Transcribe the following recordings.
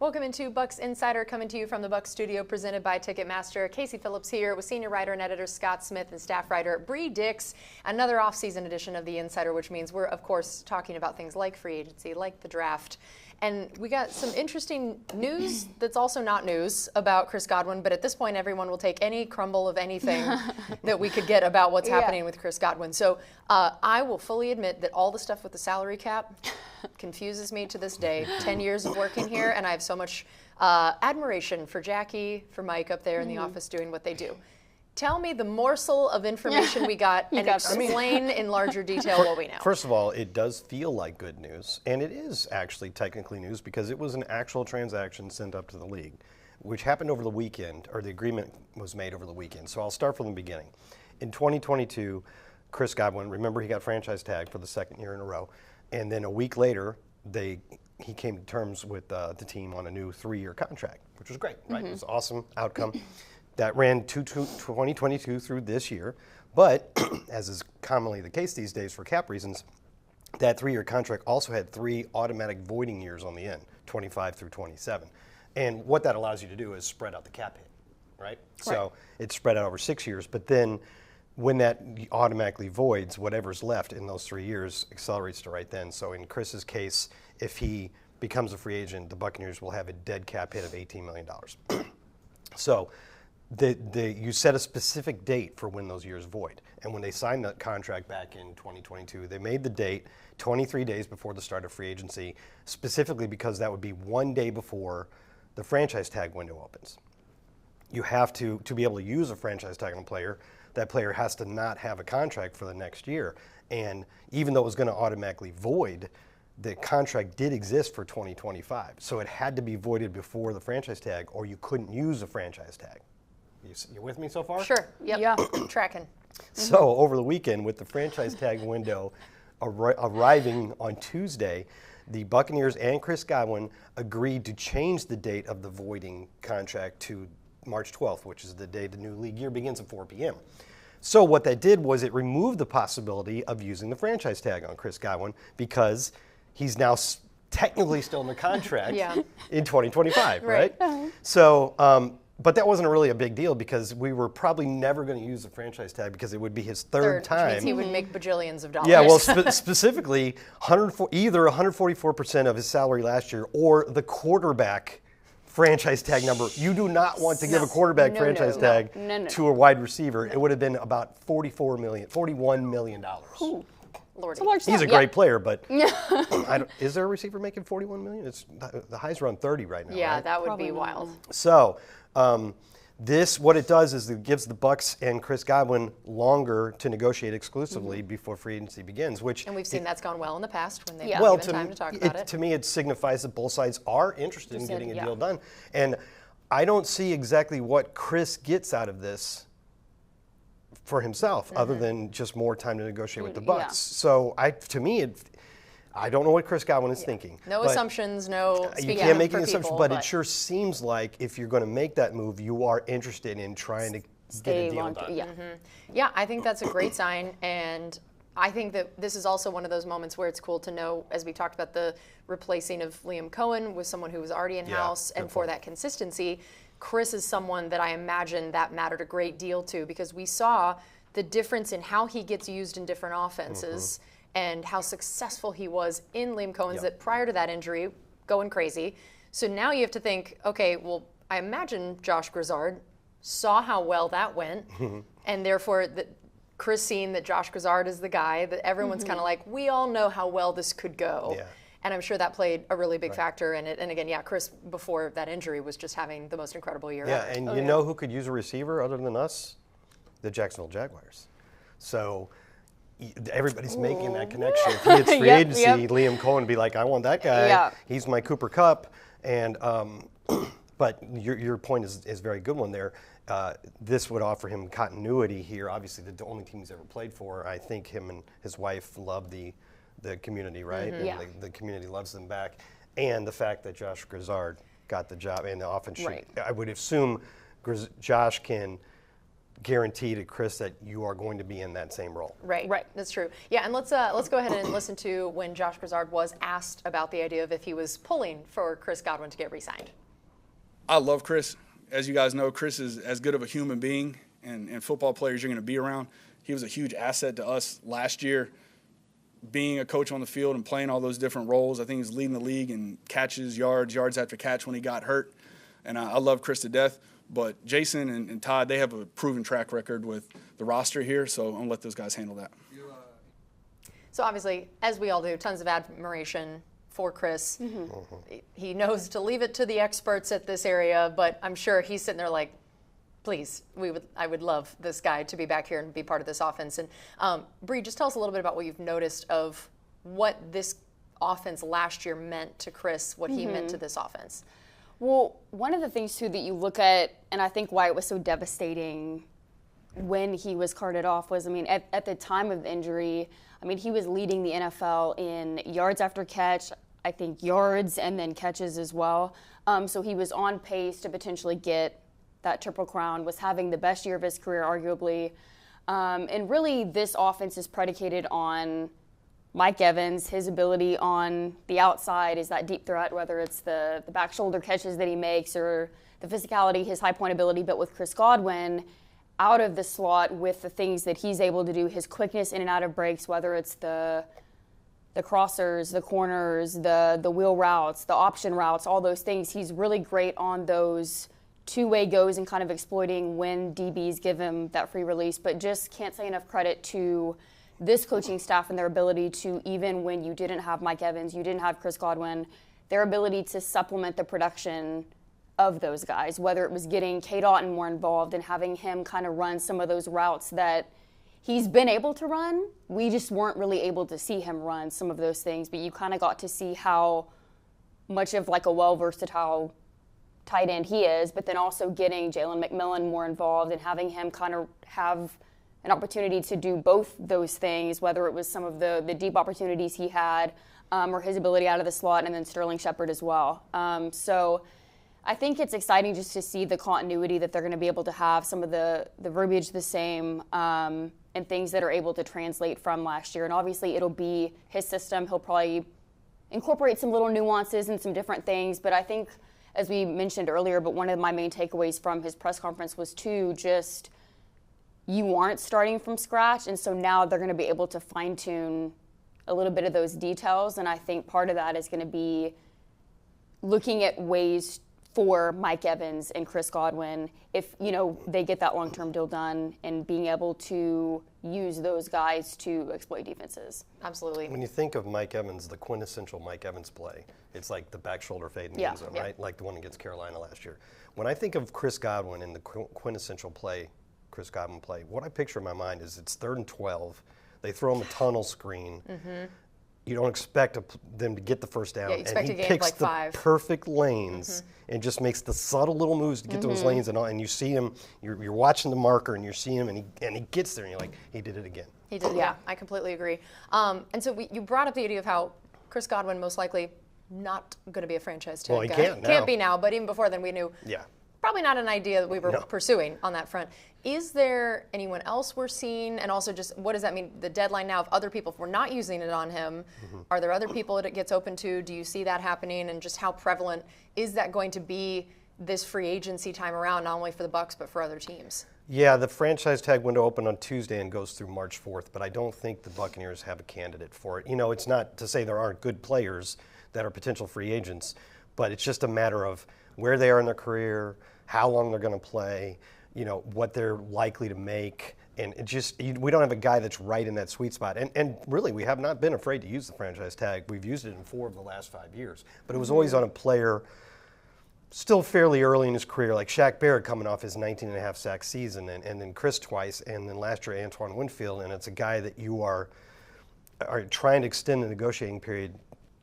Welcome into Bucs Insider, coming to you from the Bucs studio, presented by Ticketmaster. Casey Phillips here with senior writer and editor Scott Smith and staff writer Bri Dix. Another off-season edition of the Insider, which means we're, of course, talking about things like free agency, like the draft. And we got some interesting news that's also not news about Chris Godwin, but at this point, everyone will take any crumble of anything that we could get about what's happening with Chris Godwin. So I will fully admit that all the stuff with the salary cap confuses me to this day. 10 years of working here, and I have so much admiration for Jackie, for Mike up there in the office doing what they do. Tell me the morsel of information we got and explain in larger detail what we know. First of all, it does feel like good news, and it is actually technically news because it was an actual transaction sent up to the league, which happened over the weekend, or the agreement was made over the weekend. So I'll start from the beginning. In 2022, Chris Godwin, remember he got franchise tagged for the second year in a row, and then a week later, he came to terms with the team on a new 3-year contract, which was great, right? It was an awesome outcome. That ran 2022 through this year, but as is commonly the case these days for cap reasons, that 3-year contract also had 3 automatic voiding years on the end, 25 through 27. And what that allows you to do is spread out the cap hit, right? So it's spread out over 6 years, but then when that automatically voids, whatever's left in those 3 years accelerates to right then. So in Chris's case, if he becomes a free agent, the Buccaneers will have a dead cap hit of $18 million. So you set a specific date for when those years void. And when they signed that contract back in 2022, they made the date 23 days before the start of free agency, specifically because that would be 1 day before the franchise tag window opens. You have to be able to use a franchise tag on a player, that player has to not have a contract for the next year. And even though it was going to automatically void, the contract did exist for 2025. So it had to be voided before the franchise tag, or you couldn't use a franchise tag. You with me so far? Sure. Yep. Yeah. Tracking. So over the weekend, with the franchise tag window arriving on Tuesday, the Buccaneers and Chris Godwin agreed to change the date of the voiding contract to March 12th, which is the day the new league year begins at 4 p.m. So what that did was it removed the possibility of using the franchise tag on Chris Godwin because he's now technically still in the contract in 2025, right? So, but that wasn't really a big deal because we were probably never going to use the franchise tag because it would be his third time. Which means he would make bajillions of dollars. Yeah, well, specifically, either 144% of his salary last year or the quarterback franchise tag number. You do not want to give a quarterback franchise tag to a wide receiver. It would have been about $41 million. Ooh. Lordy. He's a great player, but is there a receiver making $41 million? The high's around 30 right now. Yeah, right? that would be wild. So what it does is it gives the Bucs and Chris Godwin longer to negotiate exclusively before free agency begins. And we've seen that's gone well in the past when they've given time to talk about it. To me, it signifies that both sides are interested in getting a deal done. And I don't see exactly what Chris gets out of this for himself, other than just more time to negotiate with the Bucs. So to me, I don't know what Chris Godwin is thinking. No assumptions, no speaking. You can't make any assumptions, but it sure seems like if you're going to make that move, you are interested in trying to get a deal done. Yeah, I think that's a great sign, and I think that this is also one of those moments where it's cool to know, as we talked about the replacing of Liam Cohen with someone who was already in-house, and for that consistency, Chris is someone that I imagine that mattered a great deal to, because we saw the difference in how he gets used in different offenses and how successful he was in Liam Cohen's that prior to that injury, going crazy. So now you have to think, okay, well, I imagine Josh Grizzard saw how well that went, and therefore Chris seeing that Josh Grizzard is the guy that everyone's kind of like, we all know how well this could go. And I'm sure that played a really big factor in it. And again, Chris, before that injury, was just having the most incredible year ever. And you know who could use a receiver other than us? The Jacksonville Jaguars. So everybody's making that connection. If he hits free agency, Liam Cohen would be like, I want that guy. He's my Cooper Kupp. And but your point is a very good one there. This would offer him continuity here. Obviously, the only team he's ever played for. I think him and his wife love the community, right? And the community loves them back. And the fact that Josh Grizzard got the job and the offense, I would assume Josh can guarantee to Chris that you are going to be in that same role. Right. That's true. Yeah, and let's go ahead and listen to when Josh Grizzard was asked about the idea of if he was pulling for Chris Godwin to get re-signed. I love Chris. As you guys know, Chris is as good of a human being and football players you're going to be around. He was a huge asset to us last year, being a coach on the field and playing all those different roles. I think he's leading the league in catches, yards after catch when he got hurt. And I love Chris to death. But Jason and Todd, they have a proven track record with the roster here, so I'm going to let those guys handle that. So obviously, as we all do, tons of admiration for Chris. He knows to leave it to the experts at this area, but I'm sure he's sitting there like, please, I would love this guy to be back here and be part of this offense. And Bri, just tell us a little bit about what you've noticed of what this offense last year meant to Chris, what he meant to this offense. Well, one of the things, too, that you look at, and I think why it was so devastating when he was carted off was, I mean, at the time of the injury, I mean, he was leading the NFL in yards after catch, I think yards and then catches as well. So he was on pace to potentially get that Triple Crown, was having the best year of his career, arguably. And really, this offense is predicated on Mike Evans, his ability on the outside is that deep threat, whether it's the back shoulder catches that he makes or the physicality, his high point ability. But with Chris Godwin, out of the slot with the things that he's able to do, his quickness in and out of breaks, whether it's the crossers, the corners, the wheel routes, the option routes, all those things, he's really great on those two-way goes and kind of exploiting when DBs give him that free release. But just can't say enough credit to this coaching staff and their ability to, even when you didn't have Mike Evans, you didn't have Chris Godwin, their ability to supplement the production of those guys, whether it was getting K. Doughton more involved and having him kind of run some of those routes that he's been able to run. We just weren't really able to see him run some of those things, but you kind of got to see how much of like a well-versatile tight end he is, but then also getting Jalen McMillan more involved and having him kind of have an opportunity to do both those things, whether it was some of the deep opportunities he had or his ability out of the slot, and then Sterling Shepard as well. So I think it's exciting just to see the continuity that they're going to be able to have, some of the verbiage the same, and things that are able to translate from last year. And obviously it'll be his system. He'll probably incorporate some little nuances and some different things, but I think, as we mentioned earlier, but one of my main takeaways from his press conference was just you aren't starting from scratch, and so now they're going to be able to fine-tune a little bit of those details, and I think part of that is going to be looking at ways for Mike Evans and Chris Godwin, if they get that long-term deal done, and being able to use those guys to exploit defenses. Absolutely. When you think of Mike Evans, the quintessential Mike Evans play, it's like the back shoulder fade in the end zone, right? Like the one against Carolina last year. When I think of Chris Godwin and the quintessential play, Chris Godwin play, what I picture in my mind is it's 3rd and 12. They throw him a tunnel screen. You don't expect them to get the first down. Yeah, you expect and he picks like the 5. perfect lanes and just makes the subtle little moves to get to those lanes. And you see him, you're watching the marker and you see him and he gets there and you're like, he did it again. He did, yeah. I completely agree. And so you brought up the idea of how Chris Godwin most likely not going to be a franchise tag guy. Can't now. Can't be now, but even before then we knew probably not an idea that we were pursuing on that front. Is there anyone else we're seeing? And also just what does that mean, the deadline now of other people, if we're not using it on him, are there other people that it gets open to? Do you see that happening? And just how prevalent is that going to be this free agency time around, not only for the Bucs, but for other teams? Yeah, the franchise tag window opened on Tuesday and goes through March 4th, but I don't think the Buccaneers have a candidate for it. It's not to say there aren't good players that are potential free agents, but it's just a matter of where they are in their career, how long they're going to play, what they're likely to make. And we don't have a guy that's right in that sweet spot. And really, we have not been afraid to use the franchise tag. We've used it in 4 of the last 5 years. But it was always on a player still fairly early in his career, like Shaq Barrett coming off his 19.5 sack season, and then Chris twice, and then last year Antoine Winfield. And it's a guy that you are trying to extend the negotiating period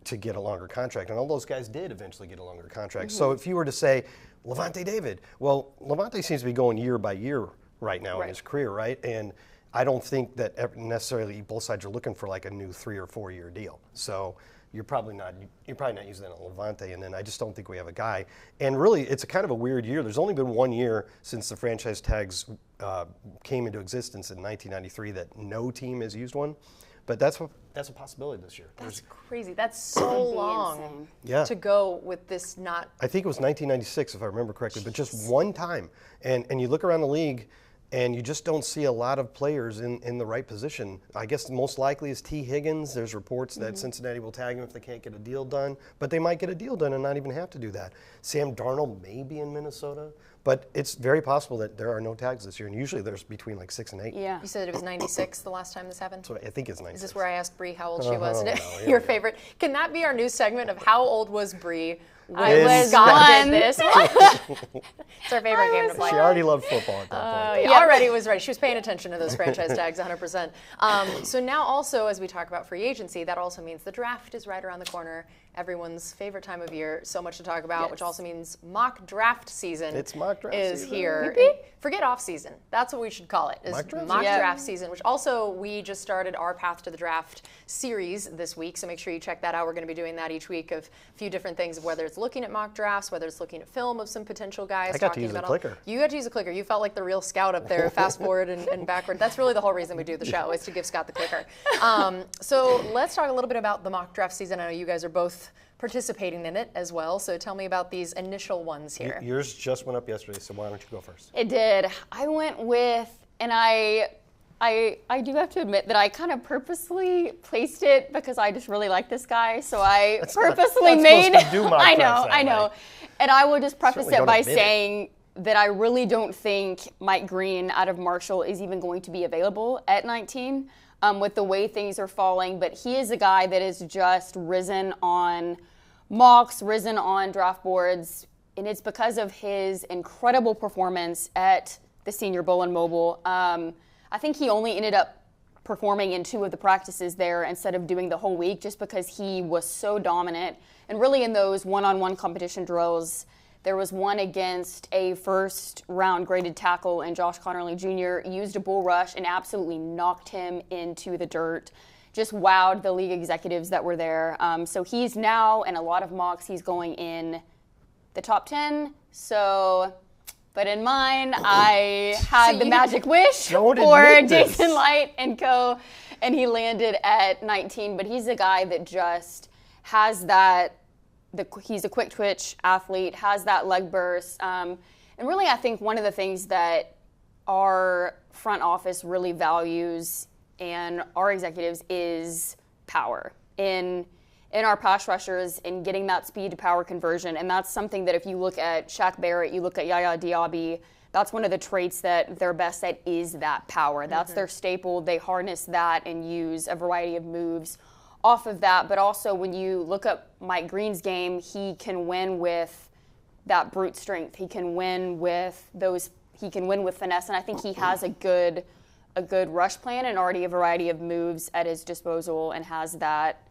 to get a longer contract. And all those guys did eventually get a longer contract. So if you were to say, Levante David. Well, Levante seems to be going year by year right now in his career, right? And I don't think that necessarily both sides are looking for like a new 3 or 4 year deal. So you're probably not using that on Levante, and then I just don't think we have a guy. And really, it's a kind of a weird year. There's only been 1 year since the franchise tags came into existence in 1993 that no team has used one. But that's a possibility this year. That's crazy. That's so long to go with this not. I think it was 1996, if I remember correctly, but just one time. And you look around the league, and you just don't see a lot of players in the right position. I guess the most likely is T. Higgins. There's reports that Cincinnati will tag him if they can't get a deal done, but they might get a deal done and not even have to do that. Sam Darnold may be in Minnesota, but it's very possible that there are no tags this year, and usually there's between like 6 and 8. Yeah. You said it was 96 the last time this happened? So I think it's 96. Is this where I asked Bri how old she was? No, Your favorite? Can that be our new segment of how old was Bri? I was Scott did this. It's our favorite game to play. She already loved football at that point. Yeah, already was ready. She was paying attention to those franchise tags 100%. So now also, as we talk about free agency, that also means the draft is right around the corner. Everyone's favorite time of year. So much to talk about, which also means mock draft season. It's mock draft is season. here. Forget off season. That's what we should call it. Is mock draft season, which also we just started our Path to the Draft series this week. So make sure you check that out. We're going to be doing that each week of a few different things, of whether it's looking at mock drafts, whether it's looking at film of some potential guys. I got to use a clicker. You got to use a clicker. You felt like the real scout up there, fast forward and backward. That's really the whole reason we do the show, is to give Scott the clicker. So let's talk a little bit about the mock draft season. I know you guys are both participating in it as well. So tell me about these initial ones here. Yours just went up yesterday, so why don't you go first? It did. I went with, and I do have to admit that I kind of purposely placed it because I just really like this guy. So I purposely made. I know. And I will just preface it by saying that I really don't think Mike Green out of Marshall is even going to be available at 19 with the way things are falling. But he is a guy that has just risen on mocks, risen on draft boards, and it's because of his incredible performance at the Senior Bowl in Mobile. I think he only ended up performing in 2 of the practices there instead of doing the whole week, just because he was so dominant. And really in those one-on-one competition drills, there was one against a first-round graded tackle, and Josh Connerly Jr. used a bull rush and absolutely knocked him into the dirt. Just wowed the league executives that were there. So he's now, in a lot of mocks, he's going in the top 10. So, but in mine, I had the magic wish for Jason Light and co, and he landed at 19. But he's a guy that just has that, he's a quick twitch athlete, has that leg burst. And really, I think one of the things that our front office really values and our executives is power in our pass rushers and getting that speed to power conversion. And that's something that if you look at Shaq Barrett, you look at Yaya Diaby, that's one of the traits that they're best at, is that power. That's their staple. They harness that and use a variety of moves off of that. But also when you look at Mike Green's game, he can win with that brute strength. He can win with finesse. And I think he has a good rush plan and already a variety of moves at his disposal, and has that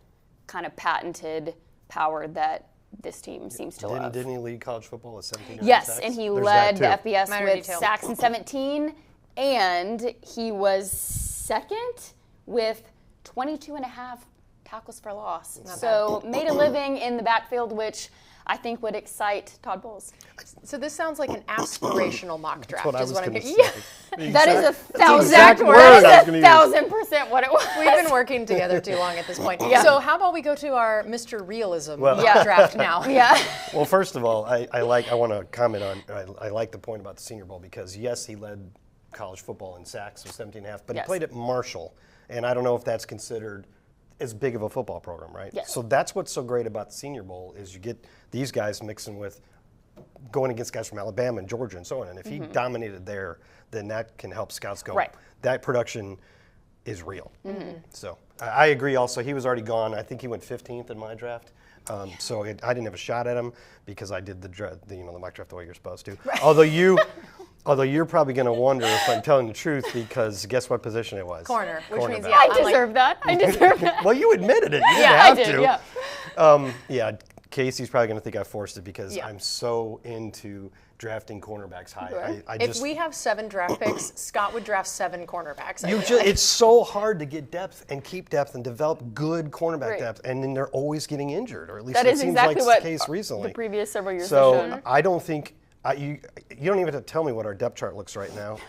kind of patented power that this team seems to love. Didn't he lead college football at 17? Yes, and he led the FBS with sacks in 17, and he was second with 22 and a half tackles for loss. So made a living in the backfield, which I think would excite Todd Bowles. So this sounds like an aspirational mock draft. That's what I was going to say. Yeah. That is 1,000% what it was. We've been working together too long at this point. Yeah. So how about we go to our Mr. Realism draft now? Yeah. Well, first of all, I want to comment on, I like the point about the Senior Bowl, because yes, he led college football in sacks with 17.5, but he played at Marshall, and I don't know if that's considered as big of a football program, right? Yes. So that's what's so great about the Senior Bowl, is you get these guys mixing with going against guys from Alabama and Georgia and so on. And if he dominated there, then that can help scouts go. Right. That production is real. So I agree also. He was already gone. I think he went 15th in my draft. So I didn't have a shot at him because I did the mock draft the way you're supposed to. Right. Although you're probably going to wonder if I'm telling the truth, because guess what position it was? Corner, which means I deserve that. Well, you admitted it. You didn't have to. Yeah. Casey's probably going to think I forced it because Yeah. I'm so into drafting cornerbacks high. Right. I If just, we have 7 draft picks, Scott would draft 7 cornerbacks. it's so hard to get depth and keep depth and develop good cornerback Right. depth, and then they're always getting injured, or at least That it is seems exactly like what the case recently. the previous several years have So shown. I don't think you don't even have to tell me what our depth chart looks right now.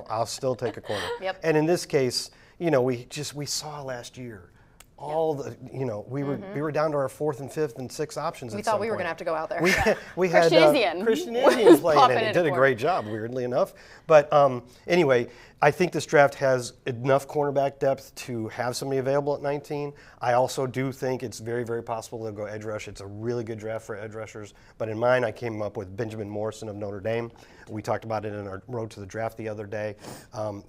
I'll still take a corner. Yep. And in this case, we saw last year. All the, we were down to our 4th and 5th and 6th options. We at thought some we were point. going to have to go out there. We had Christian Indians playing, popping and in it did a for great job, weirdly enough. But anyway, I think this draft has enough cornerback depth to have somebody available at 19. I also do think it's very, very possible they'll go edge rush. It's a really good draft for edge rushers. But in mine, I came up with Benjamin Morrison of Notre Dame. We talked about it in our road to the draft the other day.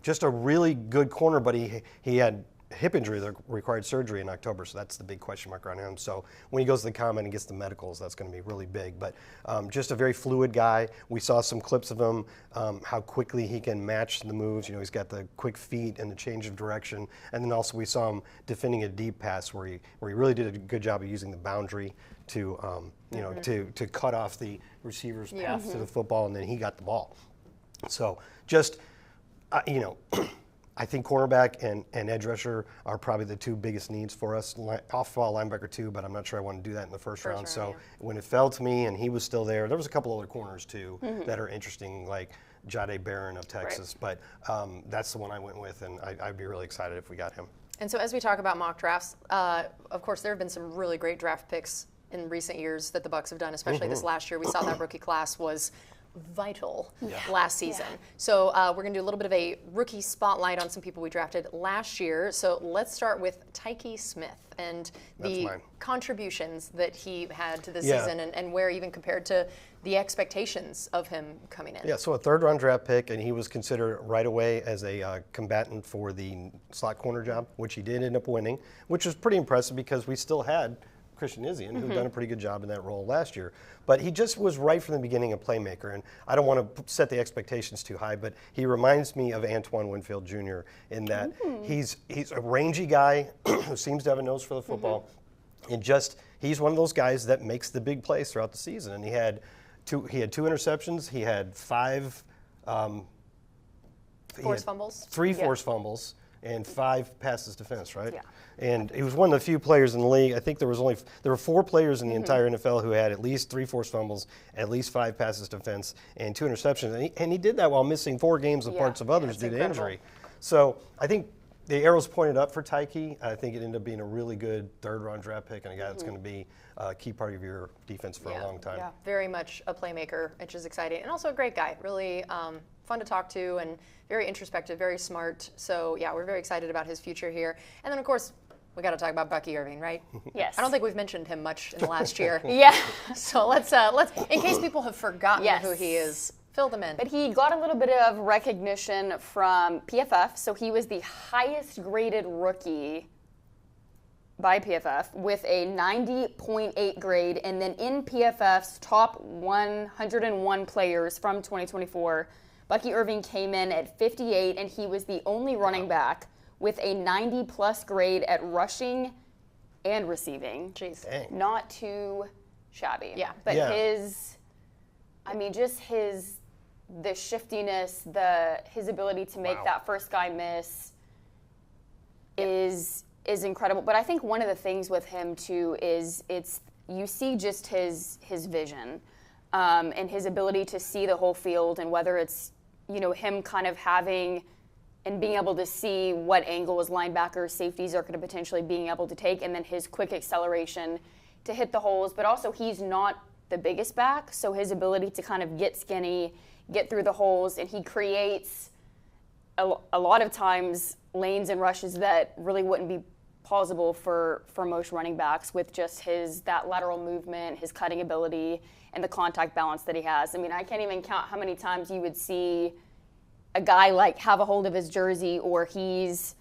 Just a really good corner, but he had hip injury that required surgery in October, so that's the big question mark around him. So when he goes to the combine and gets the medicals, that's going to be really big. But just a very fluid guy. We saw some clips of him, how quickly he can match the moves. He's got the quick feet and the change of direction. And then also we saw him defending a deep pass where he really did a good job of using the boundary to to cut off the receiver's path to the football, and then he got the ball. So just I think cornerback and edge rusher are probably the 2 biggest needs for us. Off-ball linebacker too, but I'm not sure I want to do that in the first round. So when it fell to me and he was still there was a couple other corners too that are interesting, like Jahdae Barron of Texas. Right. But that's the one I went with, and I'd be really excited if we got him. And so as we talk about mock drafts, of course, there have been some really great draft picks in recent years that the Bucs have done, especially this last year. We saw that rookie class was vital last season. So we're going to do a little bit of a rookie spotlight on some people we drafted last year. So let's start with Tykee Smith and the contributions that he had to the season and where even compared to the expectations of him coming in. Yeah, so a 3rd-round draft pick, and he was considered right away as a combatant for the slot corner job, which he did end up winning, which was pretty impressive because we still had Christian Izien, who'd done a pretty good job in that role last year. But he just was right from the beginning a playmaker, and I don't want to set the expectations too high, but he reminds me of Antoine Winfield Jr. in that he's a rangy guy who seems to have a nose for the football, and he's one of those guys that makes the big plays throughout the season. And he had 2 interceptions, he had 5 Forced fumbles? 3 forced fumbles, and 5 passes defense, right? Yeah. And he was one of the few players in the league. I think there were 4 players in the entire NFL who had at least 3 forced fumbles, at least 5 passes defense, and 2 interceptions. And he did that while missing 4 games of parts of others due to injury. So I think the arrow's pointed up for Tykee. I think it ended up being a really good 3rd-round draft pick and a guy that's going to be a key part of your defense for a long time. Yeah, very much a playmaker, which is exciting. And also a great guy, really fun to talk to and very introspective, very smart. So yeah, we're very excited about his future here. And then of course, we got to talk about Bucky Irving, right? Yes. I don't think we've mentioned him much in the last year. Yeah. So let's in case people have forgotten who he is, fill them in. But he got a little bit of recognition from PFF. So he was the highest graded rookie by PFF with a 90.8 grade. And then in PFF's top 101 players from 2024, Bucky Irving came in at 58, and he was the only running back with a 90-plus grade at rushing and receiving. Jeez. Dang. Not too shabby. Yeah. But Yeah. the shiftiness, his ability to make that first guy miss is incredible. But I think one of the things with him too is you see just his vision and his ability to see the whole field, and whether it's him kind of having and being able to see what angles linebackers, safeties are going to potentially being able to take, and then his quick acceleration to hit the holes. But also he's not the biggest back, so his ability to kind of get skinny, get through the holes, and he creates a lot of times lanes and rushes that really wouldn't be plausible for most running backs, with just that lateral movement, his cutting ability, and the contact balance that he has. I mean, I can't even count how many times you would see a guy have a hold of his jersey, or he's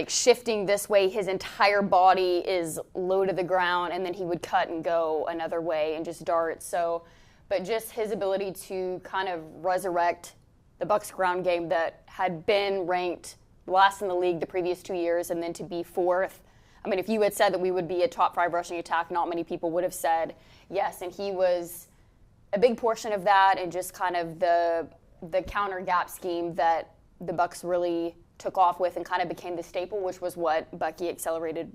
shifting this way, his entire body is low to the ground, and then he would cut and go another way and just dart. So, but just his ability to kind of resurrect the Bucs ground game that had been ranked last in the league the previous 2 years, and then to be 4th I mean, if you had said that we would be a top 5 rushing attack, not many people would have said yes. And he was a big portion of that, and just kind of the counter gap scheme that the Bucs really took off with and kind of became the staple, which was what Bucky accelerated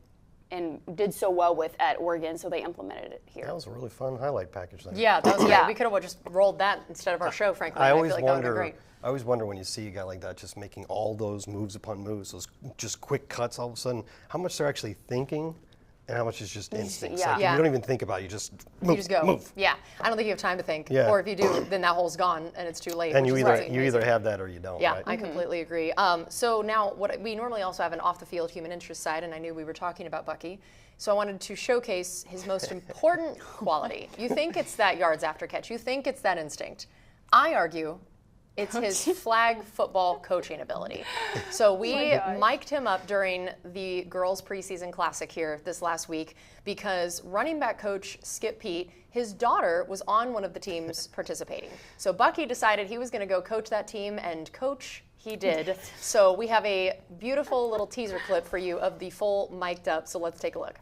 and did so well with at Oregon, so they implemented it here. That was a really fun highlight package there. Yeah, that was great. We could have just rolled that instead of our show, frankly. I always feel like that wonder. would be great. I always wonder when you see a guy like that just making all those moves upon moves, those just quick cuts. All of a sudden, how much they're actually thinking, and how much is just instinct. Yeah. Like, you don't even think about it. You just move. You just go. Move. Yeah, I don't think you have time to think. Yeah. Or if you do, then that hole's gone and it's too late. And which you is either what's amazing. have that or you don't. Yeah, right? I completely agree. So now, what we normally also have an off-the-field human interest side, and I knew we were talking about Bucky, so I wanted to showcase his most important quality. You think it's that yards after catch. You think it's that instinct. I argue it's his flag football coaching ability. So we mic'd him up during the girls' preseason classic here this last week because running back coach Skip Pete, his daughter was on one of the teams participating. So Bucky decided he was going to go coach that team, and coach he did. So we have a beautiful little teaser clip for you of the full mic'd up. So let's take a look.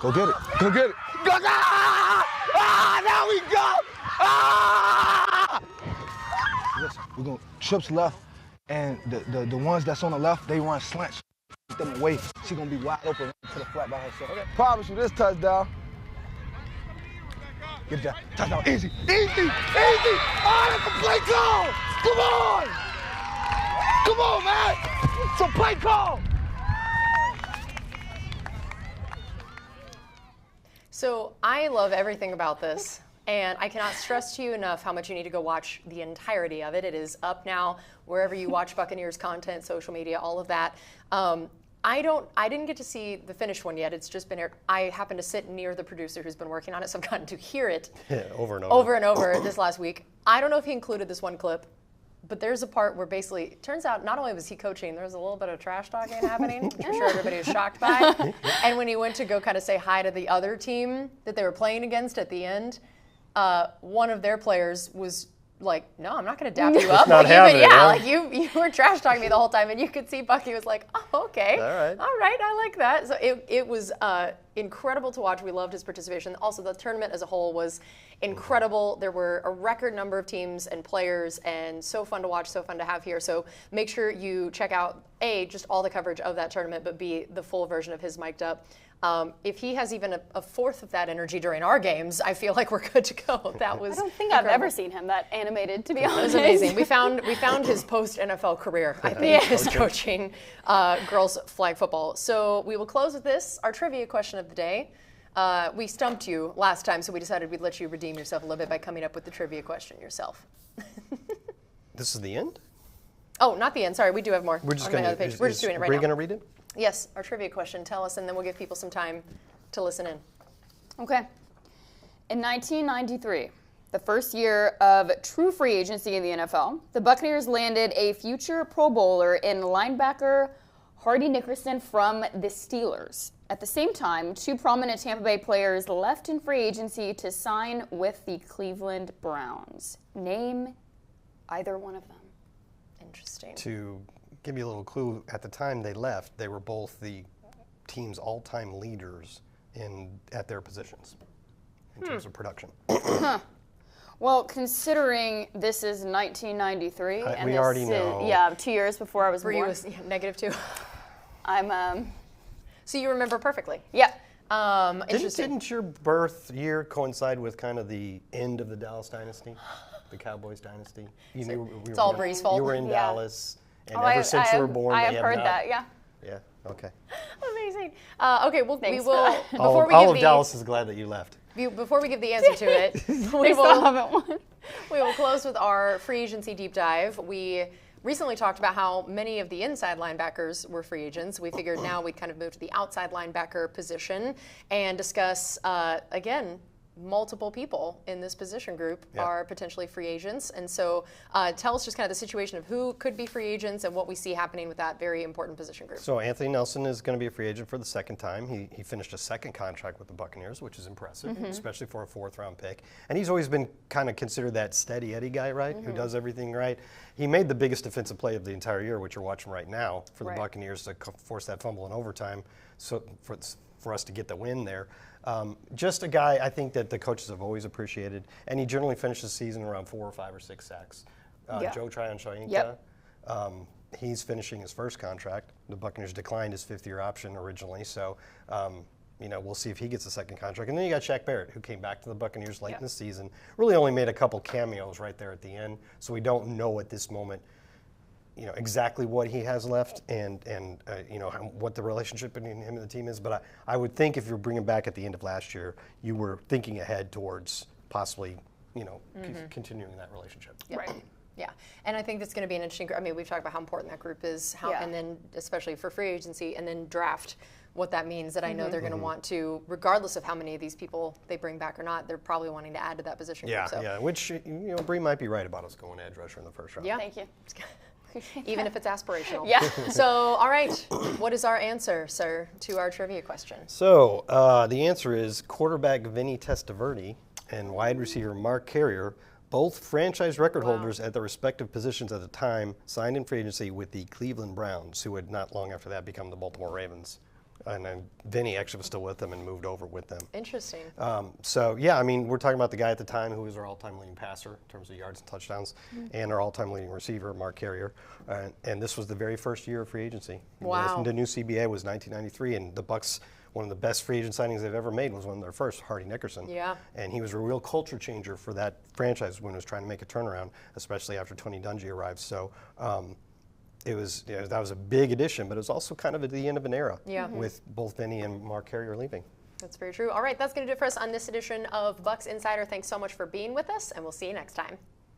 Go get it. Go get it. Go! Ah! There we go! Ah! Listen, we're going trips left, and the ones that's on the left, they run slants. Get them away. She's going to be wide open to the flat by herself. Okay. Promise you this touchdown. Get that touchdown. Easy. Easy. Easy. Oh, that's a play call. Come on. Come on, man. It's a play call. So I love everything about this, and I cannot stress to you enough how much you need to go watch the entirety of it. It is up now wherever you watch Buccaneers content, social media, all of that. I didn't get to see the finished one yet. It's just been aired. I happen to sit near the producer who's been working on it, so I've gotten to hear it over and over this last week. I don't know if he included this one clip, but there's a part where basically, it turns out not only was he coaching, there was a little bit of trash talking happening, which I'm sure everybody was shocked by. And when he went to go kind of say hi to the other team that they were playing against at the end, one of their players was like, no, I'm not going to dap you up. Not having it, huh? Like you were trash talking me the whole time, and you could see Bucky was like, oh, okay. All right, I like that. So it was incredible to watch. We loved his participation. Also, the tournament as a whole was incredible. There were a record number of teams and players, and so fun to watch, so fun to have here. So make sure you check out, A, just all the coverage of that tournament, but B, the full version of his mic'd up. If he has even a fourth of that energy during our games, I feel like we're good to go. That was I don't think incredible. I've ever seen him that animated, to be honest. It was amazing. We found his post-NFL career, I think, his coaching girls flag football. So we will close with this, our trivia question of the day. We stumped you last time, so we decided we'd let you redeem yourself a little bit by coming up with the trivia question yourself. This is the end? Oh, not the end. Sorry, we do have more. We're just going going to. We're just doing it right now. Are you going to read it? Yes, our trivia question. Tell us, and then we'll give people some time to listen in. Okay. In 1993, the first year of true free agency in the NFL, the Buccaneers landed a future Pro Bowler in linebacker Hardy Nickerson from the Steelers. At the same time, 2 prominent Tampa Bay players left in free agency to sign with the Cleveland Browns. Name either one of them. Interesting. To give you a little clue, at the time they left, they were both the team's all-time leaders at their positions in terms of production. Well, considering this is 1993, and we this already is, know. 2 years before I was born. Were you -2? I'm So you remember perfectly. Yeah. Interesting. Didn't your birth year coincide with kind of the end of the Dallas dynasty, the Cowboys dynasty? It's all Bri's fault. You were in Yeah. Dallas, and ever since you were born, I they have heard not. that. Yeah. Yeah. Okay. Amazing. Okay, well, Thanks. we will. Before All we of Dallas is glad that you left. Before we give the answer to it, They still haven't won. we will close with our free agency deep dive. We recently talked about how many of the inside linebackers were free agents. We figured now we'd kind of move to the outside linebacker position and discuss, again, multiple people in this position group are potentially free agents. And so tell us just kind of the situation of who could be free agents and what we see happening with that very important position group. So Anthony Nelson is going to be a free agent for the second time. He finished a second contract with the Buccaneers, which is impressive, especially for a 4th-round pick. And he's always been kind of considered that steady Eddie guy, right, who does everything right. He made the biggest defensive play of the entire year, which you're watching right now, for the Buccaneers to force that fumble in overtime so for us to get the win there. Just a guy I think that the coaches have always appreciated, and he generally finishes the season around 4 or 5 or 6 sacks. Joe Tryon-Shoyinka, he's finishing his first contract. The Buccaneers declined his 5th-year option originally, so we'll see if he gets a second contract. And then you got Shaq Barrett, who came back to the Buccaneers late in the season, really only made a couple cameos right there at the end, so we don't know at this moment exactly what he has left and what the relationship between him and the team is. But I would think if you're bringing back at the end of last year, you were thinking ahead towards possibly, continuing that relationship. Yep. Right. Yeah, and I think that's going to be an interesting group. I mean, we've talked about how important that group is, and then especially for free agency, and then draft, what that means. That I know they're going to want to, regardless of how many of these people they bring back or not, they're probably wanting to add to that position group. Yeah, which, Bri might be right about us going edge rusher in the first round. Yeah. Thank you. Even if it's aspirational. Yeah. So, all right, what is our answer, sir, to our trivia question? So, the answer is quarterback Vinny Testaverde and wide receiver Mark Carrier, both franchise record holders at their respective positions at the time, signed in free agency with the Cleveland Browns, who would not long after that become the Baltimore Ravens. And then Vinny actually was still with them and moved over with them. Interesting. So, yeah, I mean, we're talking about the guy at the time who was our all-time leading passer in terms of yards and touchdowns, and our all-time leading receiver, Mark Carrier. And this was the very first year of free agency. Wow. The new CBA was 1993, and the Bucs, one of the best free agent signings they've ever made was one of their first, Hardy Nickerson. Yeah. And he was a real culture changer for that franchise when it was trying to make a turnaround, especially after Tony Dungy arrived. So, it was that was a big addition, but it was also kind of at the end of an era with both Vinny and Mark Carrier leaving. That's very true. All right, that's going to do it for us on this edition of Bucs Insider. Thanks so much for being with us, and we'll see you next time.